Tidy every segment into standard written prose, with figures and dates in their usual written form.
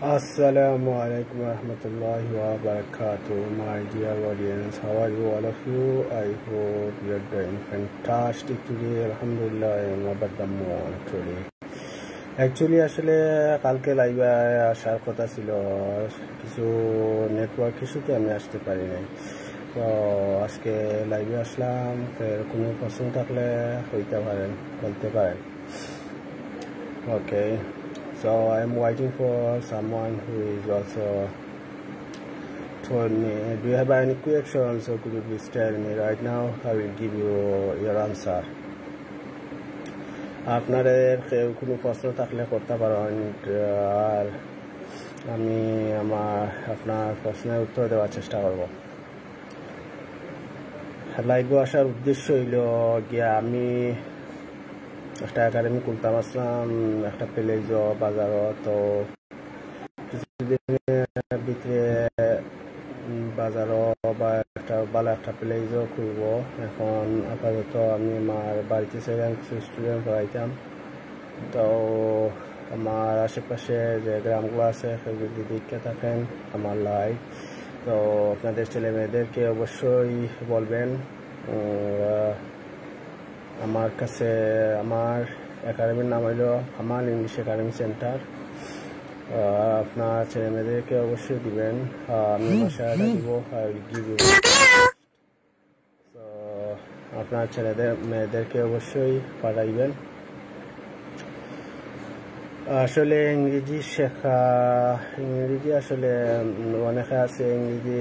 Assalamu alaikum warahmatullahi wabarakatuh, my dear audience. How are you, all of you? I hope you are doing fantastic today. Alhamdulillah, I am about the moon today. Actually, আসলে কালকে লাইভে আসার কথা ছিল, কিছু network ইস্যুতে আমি আসতে পারি নাই। তো আজকে লাইভে আসলাম। কোনো প্রশ্ন থাকলে হইতে পারেন, বলতে পারেন। Okay. So I'm waiting for someone who is also told me, do you have any questions? So could you please tell me right now? I will give you your answer. আপনাদের কেউ কোনো প্রশ্ন থাকলে করতে পারেন, আর আমি আপনার প্রশ্নের উত্তর দেওয়ার চেষ্টা করব। লাইভে আসার উদ্দেশ্য হইল গিয়া আমি একটা একাডেমি খুলতাম আসলাম একটা প্লেজ বাজারও। তো কিছুদিনের ভিতরে বাজারও বা একটা ভালো একটা প্লেজও খুলবো। এখন আপাতত আমি আমার বাড়িতে ছিলাম, কিছু স্টুডেন্ট পড়াইতাম। তো আমার আশেপাশে যে গ্রামগুলো আছে যদি দেখতে থাকেন আমার লাইভ, তো আপনাদের ছেলে মেয়েদেরকে অবশ্যই বলবেন আমার কাছে। আমার একাডেমির নাম হইল কামাল ইংলিশ একাডেমি সেন্টার। আপনার ছেলে মেয়েদেরকে অবশ্যই দিবেন, আমি বাসাটা দিব। তো আপনার মেয়েদেরকে অবশ্যই পাঠাইবেন। আসলে ইংরেজি আসলে অনেকে আছে ইংরেজি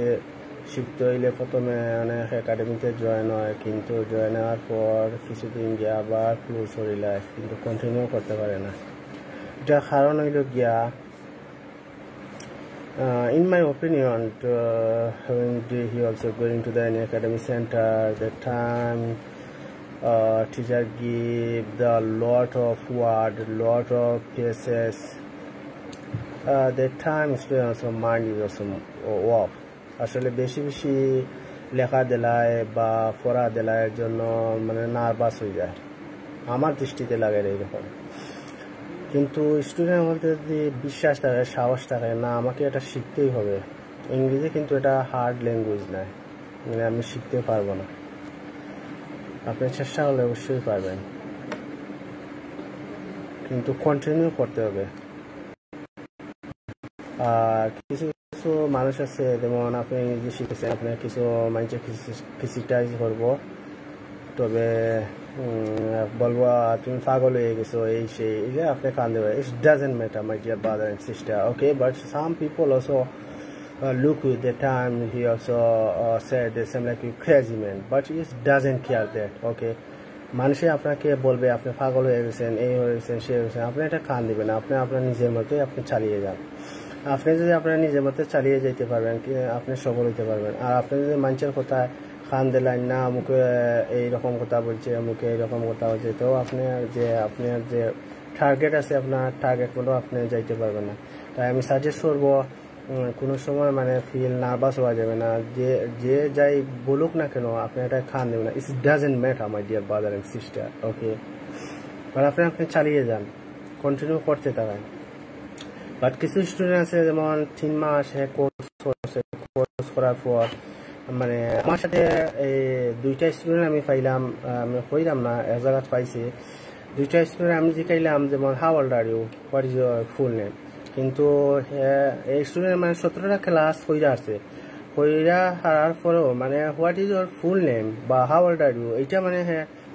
শিখতে হইলে প্রথমে অনেক একাডেমিতে জয়েন হয়, কিন্তু জয়েন হওয়ার পর কিছুদিন গিয়ে আবার ক্লোজ হইল, কিন্তু কন্টিনিউ করতে পারে না। এটার কারণ হইল গিয়া in my opinion, when he also going to the academy center, the time teacher give the lot of word, lot of cases, the time students also mind is also off. আসলে বেশি বেশি লেখা দিলায় বা পড়া দিলায়ের জন্য মানে নার্ভাস হয়ে যায়, আমার দৃষ্টিতে লাগে এইরকম। কিন্তু স্টুডেন্ট বলতে যদি বিশ্বাস থাকে, সাহস থাকে, না আমাকে এটা শিখতেই হবে। ইংরেজি কিন্তু এটা হার্ড ল্যাঙ্গুয়েজ নয়, মানে আমি শিখতে পারবো না। আপনি চেষ্টা করলে অবশ্যই পারবেন, কিন্তু কন্টিনিউ করতে হবে। আর কিছু কিছু মানুষ আছে, যেমন আপনি ইংরেজি শিখেছেন, আপনার কিছু মানুষের ক্রিটিসাইজ করবো, তবে বলবো তুমি পাগল হয়ে গেছো, এই সেই আপনি কান দেবে। It doesn't matter my dear brother and sister, okay? But some people also look with the time. He also said the same like you crazy man, but it doesn't care that, okay? মানুষে আপনাকে বলবে আপনি পাগল হয়ে গেছেন, এই হয়ে গেছেন, সে হয়েছেন, আপনি এটা কান দিবেন না। আপনি আপনার নিজের মতোই আপনি চালিয়ে যান। আপনি যদি আপনার নিজের মতো চালিয়ে যেতে পারবেন, কি আপনি সফল হইতে পারবেন। আর আপনি যদি মানুষের কথায় কান দিলেন না, মুখে এইরকম কথা বলছে, মুখে এইরকম কথা বলছে, তো আপনার যে টার্গেট আছে, আপনার টার্গেট মতো আপনি যাইতে পারবেন না। তাই আমি সাজেস্ট করবো, কোনো সময় মানে ফিল নার্ভাস হওয়া যাবে না। যে যাই বলুক না কেন, আপনি এটা খান দেবেন না। It's doesn't matter my dear brother and sister, okay? But আপনি চালিয়ে যান, কন্টিনিউ করতে থাকেন। বাট কিছু স্টুডেন্ট আছে যেমন 3 মাস কোর্স করার পর, মানে আমার সাথে এই 2টা স্টুডেন্ট আমি পাইলাম, আমি কইলাম না, এক জায়গায় পাইছি 2টা স্টুডেন্ট আমি জিকাইলাম, যেমন how old are you, what is your full name. কিন্তু এই স্টুডেন্ট মানে 17টা ক্লাস কইরা আসছে, কইরা হারার পরেও মানে what is your full name বা হাউ ওল্ড আর ইউ, এইটা মানে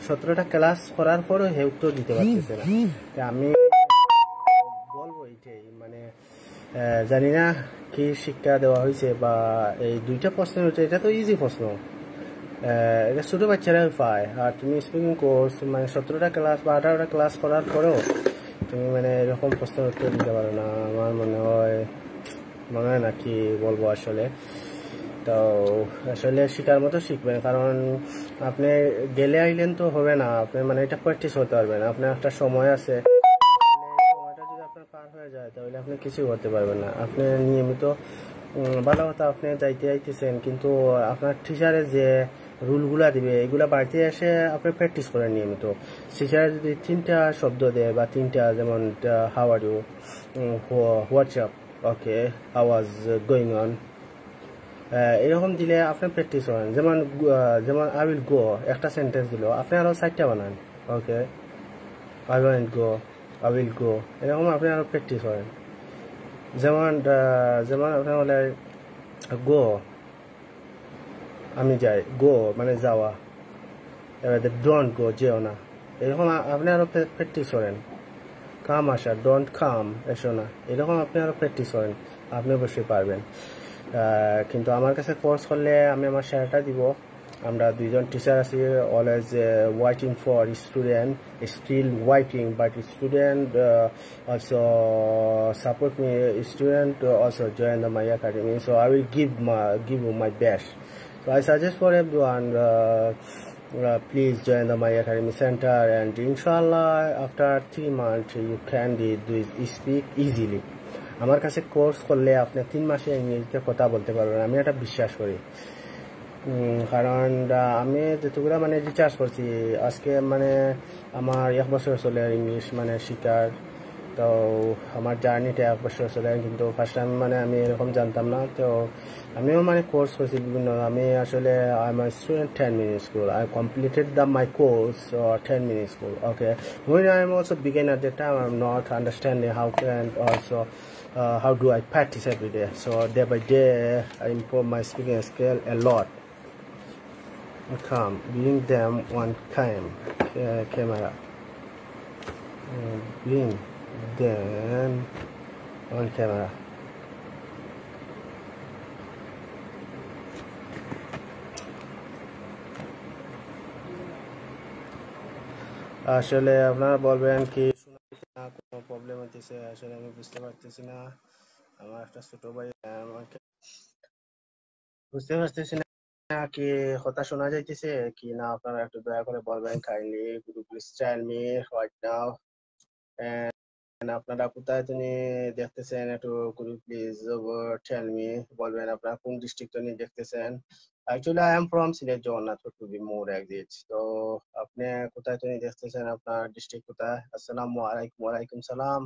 17টা ক্লাস করার পরেও হে উত্তর দিতে পারতেছে না। আমি বলবো এইটাই, মানে জানি না কি শিক্ষা দেওয়া হয়েছে, বা এই 2টা প্রশ্ন হচ্ছে, এটা তো ইজি প্রশ্ন, এটা ছোটো বাচ্চারাই পায়। আর তুমি স্পিকিং কোর্স মানে 17টা ক্লাস বা 18টা ক্লাস করার পরেও তুমি মানে এরকম প্রশ্নের উত্তর দিতে পারো না, আমার মনে হয় না, কি বলবো আসলে। তো আসলে শিখার মতো শিখবেন, কারণ আপনি গেলে আইলেন তো হবে না, আপনি মানে এটা প্র্যাকটিস করতে পারবেন। আপনার একটা সময় আছে, সময়টা যদি আপনার পার হয়ে যায় তাহলে আপনি কিছু করতে পারবেন না। আপনি নিয়মিত, ভালো কথা আপনি যাইতেছেন, কিন্তু আপনার টিচারের যে রুলগুলা দিবে এগুলা বাড়িতে এসে আপনি প্র্যাকটিস করেন নিয়মিত। টিচার যদি 3টা শব্দ দেয় বা 3টা, যেমন how are you, what's up, okay, how was going on, এরকম দিলে আপনি প্র্যাকটিস করেন। যেমন আই উইল গো একটা সেন্টেন্স দিল, আপনি আরও 4টা বানান। Okay, I want go, I will go, এরকম আপনি আরও প্র্যাকটিস করেন। যেমন আপনি বলে গো, আমি যাই, গো মানে যাওয়া, এবার ডোন্ট গো, যেও না, এরকম আপনি আরও প্র্যাকটিস করেন। কাম আসা, ডোন্ট কাম, এসো না, এরকম আপনি আরও প্র্যাকটিস করেন, আপনি অবশ্যই পারবেন। কিন্তু আমার কাছে কোর্স করলে আমি আমার শেয়ারটা দিব। আমরা দুইজন টিচার আছি, always waiting for student, still waiting, but student also support me, student also join my academy, so I will give you my best. So I suggest for everyone, please join the My Academy Center, and inshallah after 3 months you can speak easily. আমার কাছে course করলে আপনি 3 মাসে ইংরেজিতে কথা বলতে পারবেন, আমি এটা বিশ্বাস করি। কারণ আমি যেটুকুরা মানে রিচার্জ করছি আজকে, মানে আমার 1 বছর চলে ইংলিশ মানে শিকার। তো আমার জার্নিটা 1 বছর চলে, কিন্তু ফার্স্ট টাইম মানে আমি এরকম জানতাম না। তো আমিও মানে কোর্স করছি বিভিন্ন, আমি আসলে I am a student 10 minute school, I completed my course 10 minute school. Okay, when I am also beginner at the time, I'm not understanding how can also how do I practice every day. So day by day I improve my speaking skill a lot. Come, bring them one camera, bring them on camera. আসলে আপনারা বলবেন কি শোনা না, কোনো problem হইতেছে, আসলে আমি বুঝতে পারতেছি না। আমার একটা ছোট ভাই আমাকে বুঝতে পারতেছি না কি কথা শোনা যাইতেছে কি না, আপনারা একটু দয়া করে বলবেন। Kindly please tell me right now, আপনারা কোথায় তুমি দেখতেছেন, একটু প্লিজ টেল মি, বলবেন আপনারা কোন ডিস্ট্রিক্ট নিয়ে দেখতেছেন। Actually I am from Sylhet Jagannath, to be more exact. তো আপনি কোথায় তুমি দেখতেছেন, আপনার ডিস্ট্রিক্ট কোথায়? আসসালামু আলাইকুম। ওয়ালাইকুম সালাম।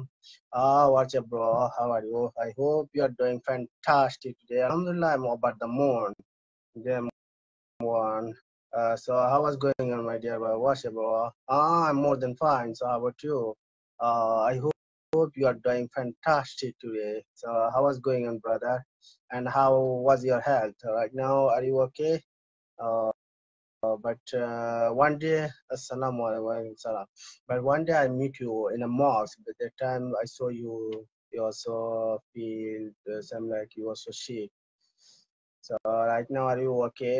What's up bro, how are you? I hope you are doing fantastic today. Alhamdulillah, I'm over the moon. Game one. So how was going on, my dear bro? What's up bro? I'm more than fine, so how about you? I hope you are doing fantastic today. So how was going on, brother? And how was your health right now? Are you okay? Uh, but one day, assalamu alaikum salam. But one day I meet you in a mosque. But that time I saw you, you also feel some like you also sick. So right now, are you okay?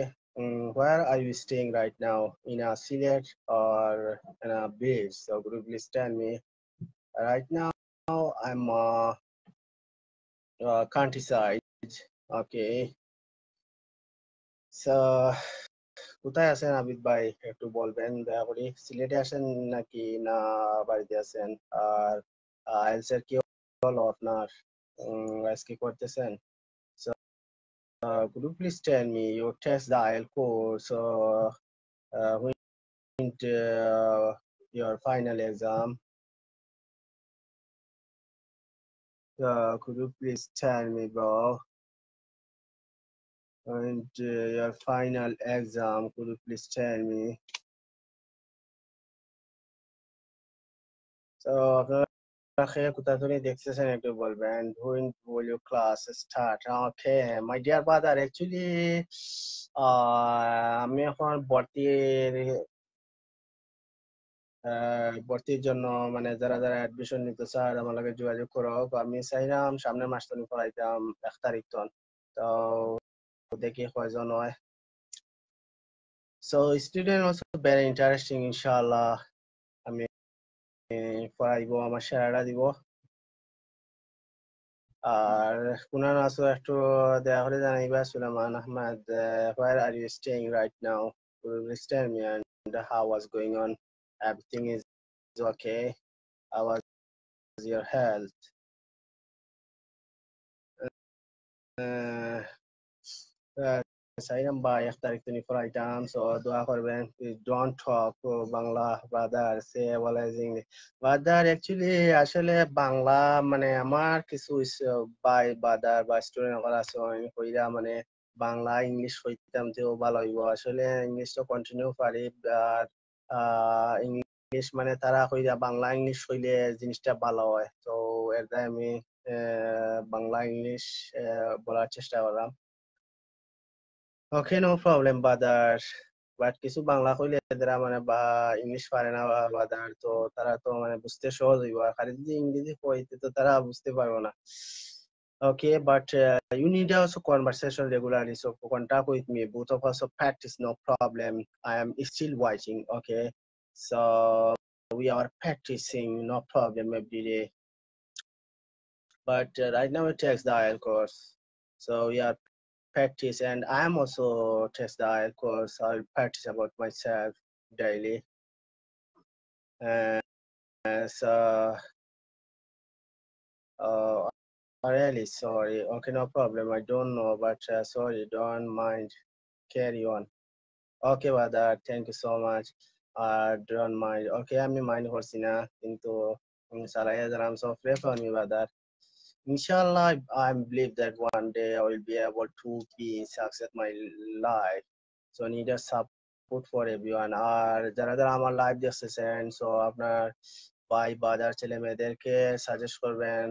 Where are you staying right now? In a Sylhet or in a base? So could you please tell me? Right now, I'm countryside. Okay. So কোথায় আছেন আবিদ ভাই, একটু বলবেন দয়া করে। সিলেটে আছেন নাকি না বাড়িতে আছেন? আর আইএলটিএস এর কি হলো আপনার? আজকে করতেছেন? So could you please tell me your test the IELTS course when your final exam? Could you please tell me, bro? And your final exam, could you please tell me? So কোথা থেকে দেখতেছেন একটু বলবেন। When will your class start? Okay, my dear brother, actually আমি এখন ভর্তির জন্য মানে যারা যারা অ্যাডমিশন নিতে চায় আমার লগে যোগাযোগ করো। আমি চাইলাম সামনের মাস তো পড়াইতাম 1 তারিখ তন, তো দেখি কয়জন হয়। So student also very interesting, ইনশাআল্লাহ আমি পড়াইবো, আমার সেরাটা দিব। আর কুনান আসো একটু দয়া করে জানাইবা। Sulaiman Ahmad, where are you staying right now? Please tell me and how was going on. Everything is okay? How was your health? Uh, Sairam বা 1 তারিখ তিনি পড়াইতাম, সো দোয়া করবেন। Don't talk Bangla brother, say always English brother. Actually আসলে বাংলা মানে আমার কিছু ভাই ব্রাদার বা স্টুডেন্ট সকল আছে কইরা মানে বাংলা ইংলিশ কইতাম যে ভালো হইব। আসলে ইংলিশ তো কন্টিনিউ পারি, আর ইংলিশ মানে তারা কইরা বাংলা ইংলিশ হইলে জিনিসটা ভালো হয়। তো এর তাই আমি বাংলা ইংলিশ বলার চেষ্টা করলাম। ওকে, নো প্রবলেম বাদার। বাট কিছু বাংলা কইলে এরা মানে বা ইংলিশ পারে না বা বাদার, তো তারা তো মানে বুঝতে সহজ হইব। আর খালি যদি ইংরেজি কইতে তো তারা বুঝতে পারবো না। Okay, but you need also conversation regularly. So contact with me. Both of us so practice, no problem. I am still watching. Okay, so we are practicing, no problem every day. But right now it takes the IELTS course. So we are practice, and I am also test the IELTS course. I'll practice about myself daily. And so really sorry. Okay, no problem. I don't know, but sorry, don't mind. Carry on. Okay, Badar, thank you so much. Don't mind. Okay, I'm mind horse na into Salaya Ram so pray for me, Badar. Inshallah, I believe that one day I will be able to be success my life. So need a support for everyone. আর যারা যারা আমার live দেখতেছেন, so আপনার ভাই বাজার ছেলে মেয়েদেরকে suggest করবেন।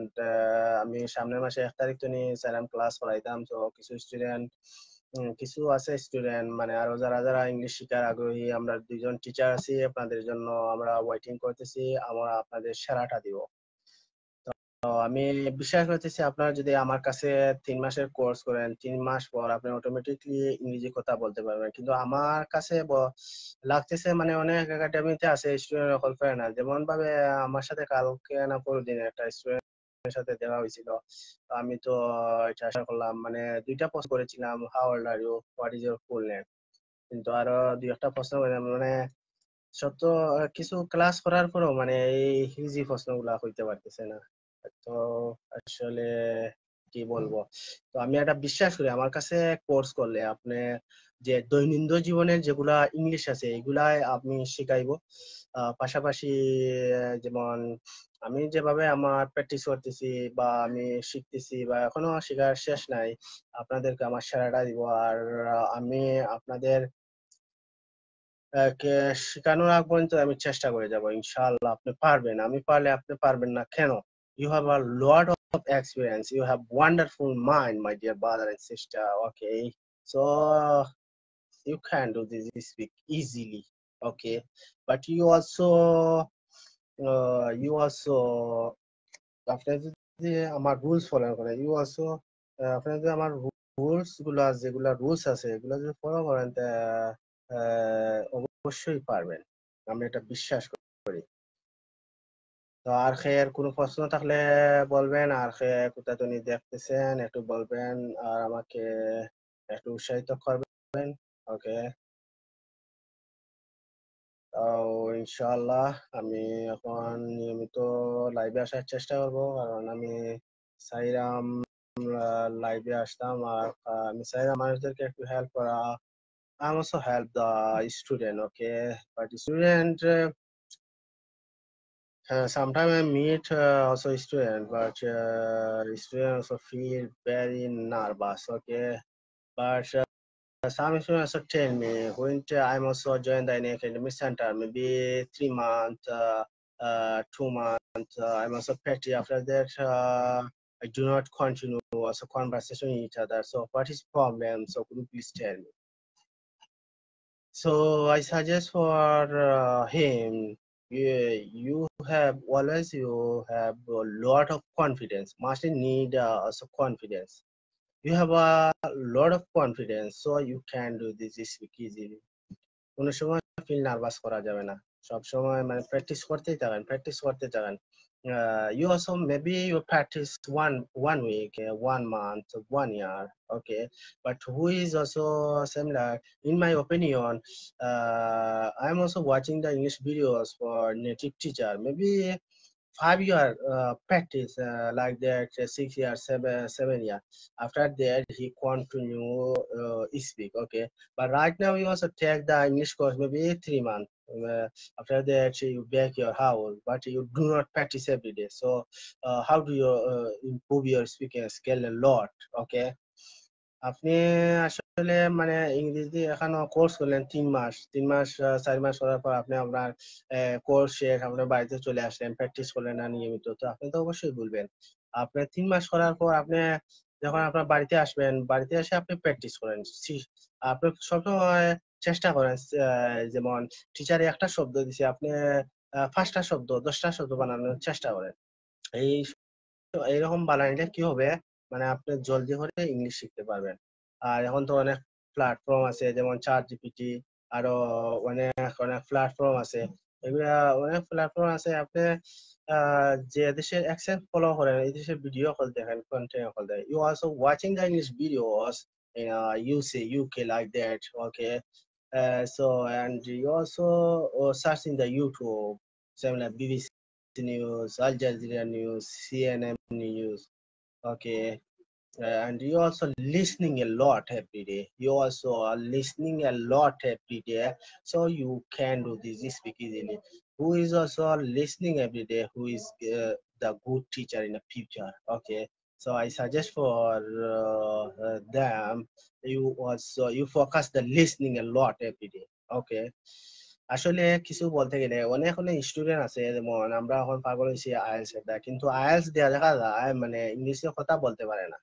আমি সামনের মাসে 1 তারিখ তো নিয়ে স্যারাম ক্লাস করাইতাম। তো কিছু স্টুডেন্ট, কিছু আছে স্টুডেন্ট মানে আরো যারা যারা ইংলিশ শিখার আগ্রহী, আমরা 2জন টিচার আছি আপনাদের জন্য, আমরা ওয়েটিং করতেছি, আমরা আপনাদের সেরাটা দিব। আমি বিশ্বাস করতেছি আপনারা যদি আমার কাছে 3 মাসের কোর্স করেন, 3 মাস পর আপনি অটোমেটিকলি ইংরেজি কথা বলতে পারবেন। কিন্তু আমার কাছে লাগতেছে মানে অনেক একাডেমিতে আছে স্টুডেন্ট সকল পারে না। যেমন ভাবে আমার সাথে কালকে না পরদিন একটা স্টুডেন্টের সাথে দেখা হয়েছিল। আমি তো এটা আশা করলাম মানে 2টা প্রশ্ন করেছিলাম, how old are you, what is your full name. কিন্তু আরো 2-1টা প্রশ্ন মানে সত্য কিছু ক্লাস করার পরেও মানে এই ইজি প্রশ্নগুলা হইতে পারতেছে না। তো আসলে কি বলবো, তো আমি একটা বিশ্বাস করি আমার কাছে কোর্স করলে আপনি যে দৈনন্দিন জীবনের যেগুলা ইংলিশ আছে এগুলাই আমি শিখাইবো। পাশাপাশি যেমন আমি যেভাবে আমার প্র্যাকটিস করতেছি বা আমি শিখতেছি বা এখনো শেখার শেষ নাই, আপনাদেরকে আমার সেরাটা দিব। আর আমি আপনাদের কে শেখানোর আগ পর্যন্ত আমি চেষ্টা করে যাব। ইনশাআল্লাহ আপনি পারবেন। আমি পারলে আপনি পারবেন না কেন? You have a lot of experience. You have wonderful mind, my dear brother and sister. Okay, so you can do this speak easily. Okay, but you also আপনি যদি আমার রুলস ফলো করেন, you also আপনি যদি আমার rules গুলা যেগুলা rules আছে এগুলা যদি ফলো করেন তা অবশ্যই পারবেন। আমি এটা বিশ্বাস করি। তো আর খের কোনো প্রশ্ন থাকলে বলবেন। আর খে কোথা তুমি দেখতেছেন একটু বলবেন আর আমাকে একটু উৎসাহিত করবেন। ওকে, ইনশাআল্লাহ আমি এখন নিয়মিত লাইভে আসার চেষ্টা করব, কারণ আমি সাইরাম লাইভে আসতাম আর আমি চাইলাম মানুষদেরকে একটু হেল্প করা। I also help the student, okay? But student, sometimes I meet also student, but student also feel very nervous, okay? But some students also tell me when I'm also joined the academic center, maybe 3 months, 2 months, I'm also petty. After that, I do not continue also conversation with each other. So what is problem? So could you please tell me? So I suggest for him, you have a lot of confidence. Must need also confidence. You have a lot of confidence, so you can do this speak easily. কোনো সময় feel nervous করা যাবে না, সব সময় মানে practice করতে থাকেন। You also maybe you practice one week, 1 month, 1 year, okay, but who is also similar. In my opinion, I'm also watching the English videos for native teacher. Maybe 5 year practice like that, 6 years, 7 year. After that, he continue speak. Okay, but right now you also take the English course maybe 3 months. After that, you back your house, but you do not practice every day. So, how do you improve your speaking skill a lot? Okay, আপনি আসলে মানে ইংরেজি এখনো course করলেন 3 মাস, 3 মাস 4 মাস করার পর আপনি আপনার কোর্স শেষ, আপনার বাড়িতে চলে আসলেন, প্র্যাকটিস করলেন না নিয়মিত, তো আপনি তো অবশ্যই ভুলবেন। আপনি 3 মাস করার পর আপনি যখন আপনার বাড়িতে আসবেন, বাড়িতে এসে আপনি প্র্যাকটিস করেন। আপনি সবসময় চেষ্টা করেন, যেমন টিচারে একটা শব্দ দিছে, আপনি 5টা শব্দ 10টা শব্দ বানানোর চেষ্টা করেন। এই এরকম বানাইলে কি হবে, মানে আপনি জলদি করে ইংলিশ শিখতে পারবেন। আর এখন তো অনেক প্ল্যাটফর্ম আছে, যেমন চ্যাট জিপিটি, আরো অনেক অনেক প্ল্যাটফর্ম আছে। এগুলা অনেক প্ল্যাটফর্ম আছে, আপনি যে দেশের অ্যাকসেন্ট ফলো করেন, এই দেশের ভিডিও কল দেখেন, কন্টেন্ট কল দেখেন, you also watching the English videos in USA, UK, like that. Okay, so and you also search in the YouTube, same like BBC News, Al Jazeera News, CNN News. Okay, and you also listening a lot every day. You also are listening a lot every day, so you can do this speak easily. Who is also listening every day? Who is the good teacher in the future? Okay, so I suggest for them, you focus the listening a lot every day. Okay, আসলে কিছু বলতে গেলে অনেক অনেক student আছে, যেমন আমরা এখন পাগল হয়েছি আইএলস এর দ্বারা, কিন্তু আইএলস দেওয়া দেখা যায় মানে ইংলিশে কথা বলতে পারে না।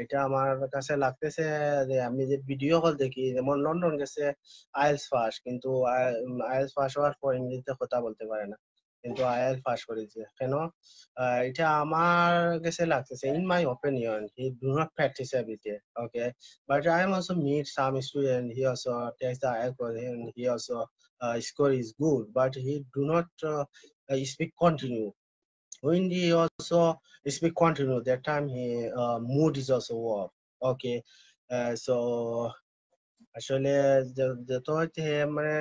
এটা আমার কাছে লাগতেছে যে আমি যে ভিডিও কল দেখি, যেমন লন্ডন গেছে আইএলস পাস, কিন্তু আইএলস পাস হওয়ার পর ইংরেজিতে কথা বলতে পারে না, কিন্তু আইএলস পাস করেছে কেন? এটা আমার কাছে লাগতেছে, in my opinion, he do not practice everyday. Okay, but I am also meet some student, he also takes the IELTS and he also score is good, but he do not speak continue. When he also speak continue, that time he mood is also off. Okay, so আসলে যত হচ্ছে মানে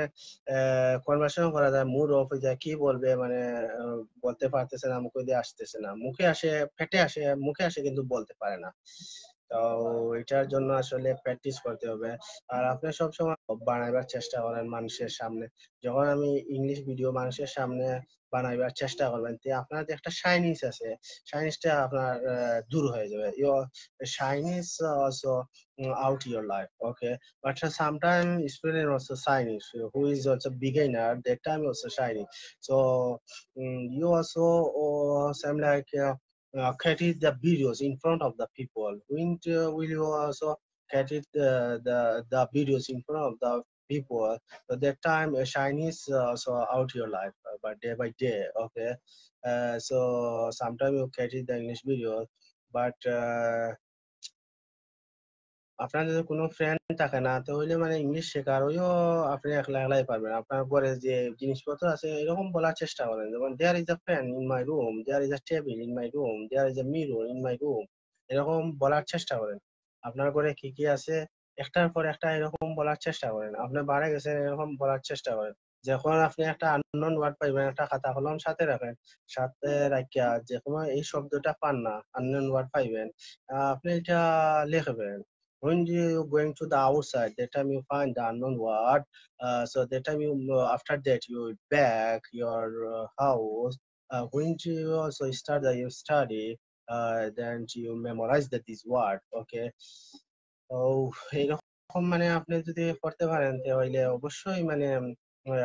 conversation করা যায়, mood of হয়ে যায়, কি বলবে মানে বলতে পারতেছে না, মুখে দিয়ে আসতেছে না, মুখে আসে, ফেটে আসে, মুখে আসে কিন্তু বলতে পারে না। তো এটার জন্য আসলে প্র্যাকটিস করতে হবে। আর আপনি সবসময় বানাইবার চেষ্টা করেন মানুষের সামনে। যখন আমি ইংলিশ ভিডিও মানুষের সামনে বানাইবার চেষ্টা করবেন, তে আপনার যে একটা শাইনিস আছে, শাইনিসটা আপনার দূর হয়ে যাবে। Your shine is also out your life. Okay, but sometimes student also shiny, so who is also beginner, that time also shiny. So you also same like create the videos in front of the people. When will you also create the videos in front of the people? So that time shyness also out your life, but day by day. Okay, so sometimes you create the English videos, but আপনার যদি কোনো friend থাকে না, তাহলে মানে English শেখার ওইও আপনি একলা একলাই পারবেন। আপনার ঘরে যে জিনিসপত্র আছে এরকম বলার চেষ্টা করেন, যেমন there is a fan in my room, there is a table in my room, there is a mirror in my room, এরকম বলার চেষ্টা করেন। আপনার ঘরে কি কি আছে একটার পর একটা এরকম বলার চেষ্টা করেন। আপনি বাইরে গেছেন এরকম বলার চেষ্টা করেন। যখন আপনি একটা আননোন ওয়ার্ড পাইবেন, একটা খাতা কলম সাথে রাখেন, সাথে রাখিয়া যখন এই শব্দটা পান না, আননোন ওয়ার্ড পাইবেন, আপনি এটা লিখবেন। When you going to the outside, that time you find the unknown word. So that time you after that you back your house. When you also start your study, then you memorize that this word. Okay. তো এইরকম মানে আপনি যদি করতে পারেন, তাহলে অবশ্যই মানে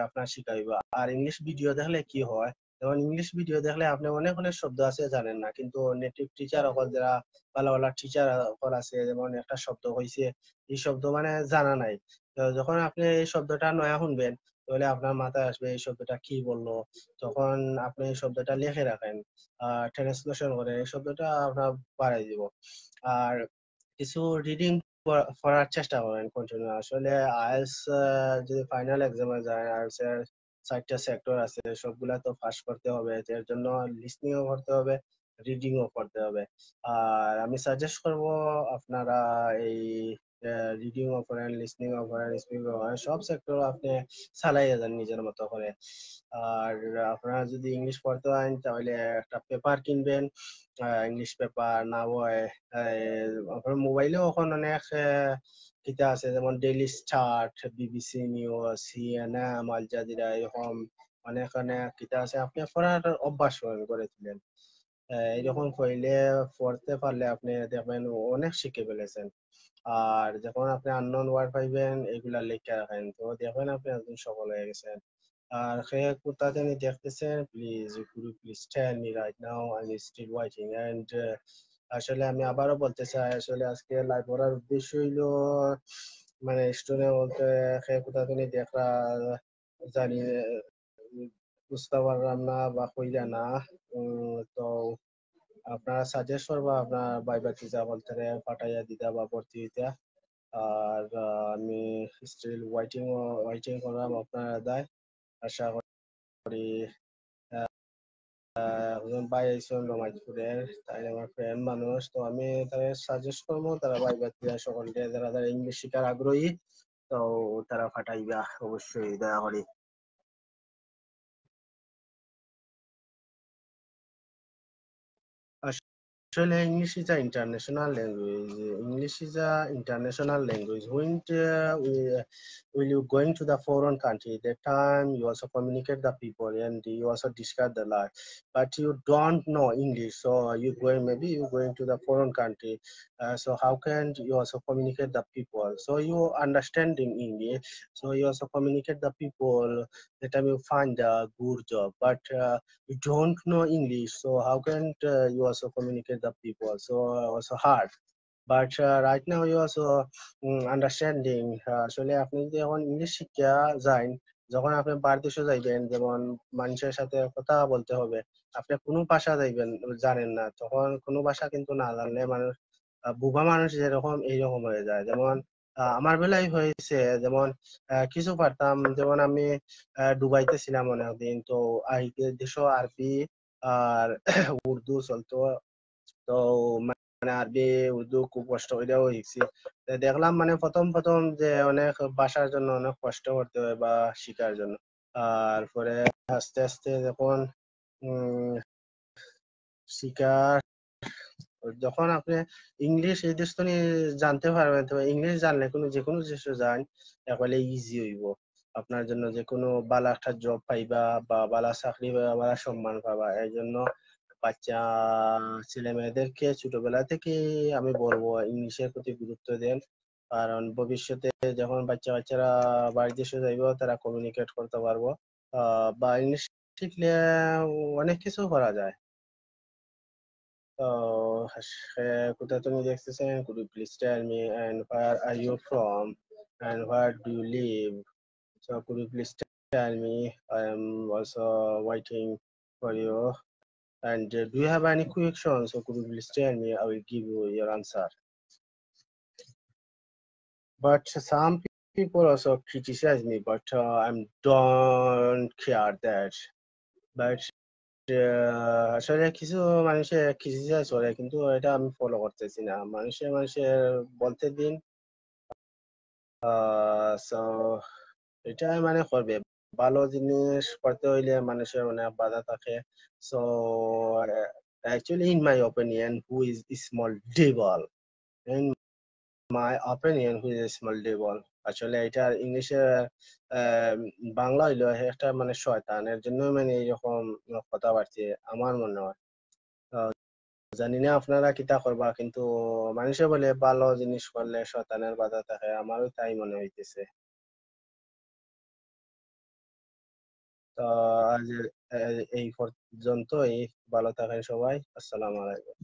আপনার শিখাইব। আর ইংলিশ ভিডিও দেখলে কি হয়, যেমন ইংলিশ ভিডিও দেখলে আপনি অনেক অনেক শব্দ আছে জানেন না, কিন্তু নেটিভ টিচার সকল যারা ভালো ভালো টিচার সকল আছে, যেমন একটা শব্দ হয়েছে, এই শব্দ মানে জানা নাই, তো যখন আপনি এই শব্দটা নয়া শুনবেন, তাহলে আপনার মাথায় আসবে এই শব্দটা কি বললো, তখন আপনি এই শব্দটা লিখে রাখেন, ট্রান্সলেশন করে এই শব্দটা আপনার বাড়াই দিব। আর কিছু রিডিং পড়ার চেষ্টা করেন কন্টিনিউ। আসলে আইএলটিএস যদি ফাইনাল এক্সামে যায়, আইএলটিএস এর 4টা সেক্টর আছে, সবগুলা তো পাস করতে হবে, এর জন্য লিসনিংও করতে হবে, রিডিংও করতে হবে। আর আমি সাজেস্ট করব আপনারা এই রিডিংও করেন, লিসনিংও করেন, স্পিকিংও করেন, সব সেক্টর আপনি চালাইয়া যান নিজের মতো করে। আর আপনারা যদি ইংলিশ পড়তে হয় তাহলে একটা পেপার কিনবেন, ইংলিশ পেপার না হয় আপনার মোবাইলেও এখন অনেক কিতা আছে, যেমন Daily Star, BBC News, CNN, Al Jazeera, এরকম অনেক অনেক কিতা আছে, আপনি পড়ার অভ্যাস করে তুলেন। এরকম পড়লে পড়তে পারলে আপনি দেখবেন অনেক শিখে ফেলেছেন। আর যখন আপনি আননোন ওয়ার্ড পাইবেন এগুলা লিখে রাখেন, তো দেখবেন আপনি একদম সফল হয়ে গেছেন। আর সে কোথা থেকে দেখতেছেন, please please tell me right now, I am still waiting. And আসলে আমি আবারও বলতে চাই, আসলে আজকে লাইভ করার উদ্দেশ্য হইলো মানে স্টুডেন্ট বলতে সে কোথা থেকে দেখা জানি বুঝতে পারলাম না বা কইরা না। তো আপনারা সাজেস্ট করবা আপনার ভাইবা যা বলতে পাঠাইয়া দিতা বা ভর্তি হইতা। আর আমি স্টিল ওয়াইটিং করলাম আপনারা দায়। আশা করি একজন ভাই আইসন রমাজপুরের, তাই আমার ফ্রেন্ড মানুষ, তো আমি তাদের সাজেস্ট করবো তারা ভাই বাচ্চা সকলকে যারা যারা ইংলিশ শিখার আগ্রহী, তো তারা ফাটাইবা অবশ্যই দয়া করে। Actually, English is an international language. English is an international language. When you going to the foreign country, that time you also communicate the people and you also discuss the life. But you don't know English, so you going maybe you going to the foreign country. So how can you also communicate the people? So you understanding English, so you also communicate the people. That time you find a good job, but you don't know English, so how can you also communicate the people? So also hard. But right now you also understanding আসলে আপনি যদি এখন English শিক্ষা যান, যখন আপনি বাইরের দেশে যাইবেন, যেমন মানুষের সাথে কথা বলতে হবে, আপনি কোনো ভাষা যাইবেন জানেন না, তখন কোনো ভাষা কিন্তু না জানলে মানুষ বুবা মানুষ যেরকম এইরকম হয়ে যায়। যেমন আমার বেলায় হয়েছে, যেমন কিছু পারতাম, যেমন আমি দুবাইতে ছিলাম অনেকদিন, তো আইতে দেশে আরবি আর উর্দু চলতো। তো মানে আরবি উর্দু খুব কষ্ট করেও শিখছি। তো দেখলাম মানে প্রথম প্রথম যে অনেক ভাষার জন্য অনেক কষ্ট করতে হয় বা শিখার জন্য। আর পরে আস্তে আস্তে যখন উম শিখা, যখন আপনি ইংলিশ এই দেশ জানতে পারবেন, তো ইংলিশ জানলে কোনো যে কোনো দেশে যান একবারে ইজি হইব আপনার জন্য, যে কোনো ভালো একটা জব পাইবা বা ভালো চাকরি পাইবা, ভালো সম্মান পাবা। এই জন্য বাচ্চা ছেলে মেয়েদেরকে ছোটবেলা থেকে আমি বলবো ইংলিশের প্রতি গুরুত্ব দেন, কারণ ভবিষ্যতে যখন বাচ্চা বাচ্চারা বাইরের দেশে যাইব তারা কমিউনিকেট করতে পারবো। বা ইংলিশ শিখলে অনেক কিছু করা যায়। কোথা তুমি দেখতেছেন? Could you please tell me and where are you from and where do you live? So could you please tell me? I am also waiting for you. And do you have any questions? So could you please tell me? I will give you your answer. But some people also criticize me, but I don't care that. But আসলে কিছু মানুষে criticise করে, কিন্তু এটা আমি follow করতেছি না। মানুষের বলতে দিন। সো এটাই মানে করবে, ভালো জিনিস করতে হইলে মানুষের অনেক বাধা থাকে। So actually in my opinion, who is small devil? In my opinion, who is small devil? আসলে এটা ইংলিশে বাংলা হইলো একটা মানে শয়তান, এর জন্য মানে এইরকম কথাবার্তা আমার মনে হয়। জানি না আপনারা কিতা করবা, কিন্তু মানুষে বলে ভালো জিনিস করলে শয়তানের বাধা থাকে, আমারও তাই মনে হইতেছে। তো আজ এই পর্যন্তই। ভালো থাকেন সবাই। আসসালামু আলাইকুম।